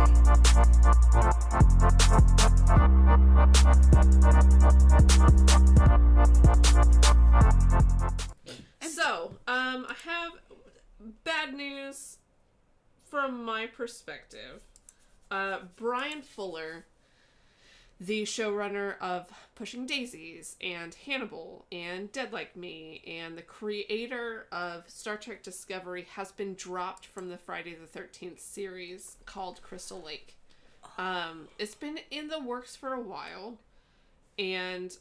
So, I have bad news from my perspective. Bryan Fuller, the showrunner of Pushing Daisies and Hannibal and Dead Like Me and the creator of Star Trek Discovery, has been dropped from the Friday the 13th series called Crystal Lake. It's been in the works for a while, and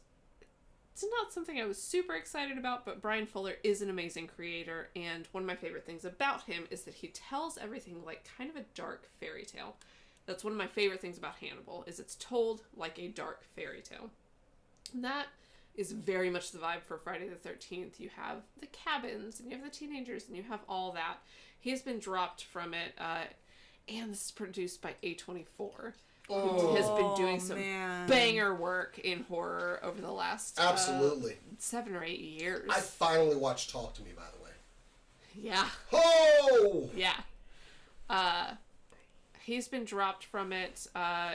it's not something I was super excited about, but Bryan Fuller is an amazing creator, and one of my favorite things about him is that he tells everything like kind of a dark fairy tale. That's one of my favorite things about Hannibal, is it's told like a dark fairy tale. And that is very much the vibe for Friday the 13th. You have the cabins, and you have the teenagers, and you have all that. He has been dropped from it, and this is produced by A24. Who has been doing some banger work in horror over the last absolutely 7 or 8 years. I finally watched Talk to Me, by the way. Yeah. Oh! Yeah. He's been dropped from it.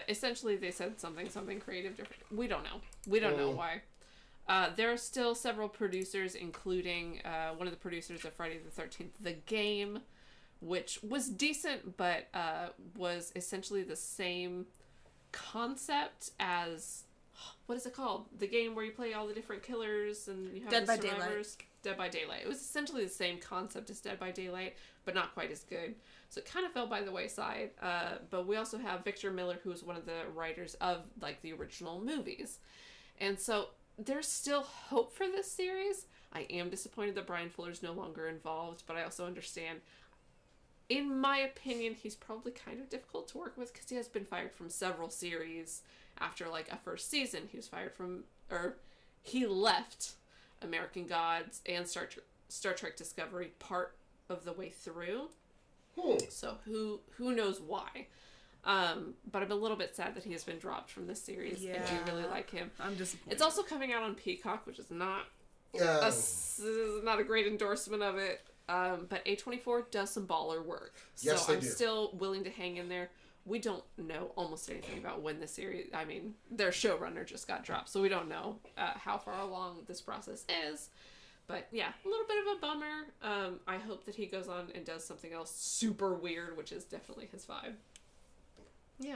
Essentially, they said something creative different. We don't know. We don't know why. There are still several producers, including one of the producers of Friday the 13th, The Game, which was decent, but was essentially the same concept as, what is it called? The game where you play all the different killers and you have Dead the by survivors. Dead by Daylight. It was essentially the same concept as Dead by Daylight, but not quite as good. So it kind of fell by the wayside. But we also have Victor Miller, who is one of the writers of like the original movies. And so there's still hope for this series. I am disappointed that Bryan Fuller's no longer involved, but I also understand, in my opinion, he's probably kind of difficult to work with because he has been fired from several series after like a first season. He was fired from, or he left American Gods and Star Trek Discovery part of the way through. So who knows why? But I'm a little bit sad that he has been dropped from this series. Yeah. I do really like him. I'm disappointed. It's also coming out on Peacock, which is not a great endorsement of it. But A24 does some baller work. So yes, they I'm do. still willing to hang in there. We don't know almost anything about when the series, I mean, their showrunner just got dropped, so we don't know how far along this process is. But yeah, a little bit of a bummer. I hope that he goes on and does something else super weird, which is definitely his vibe.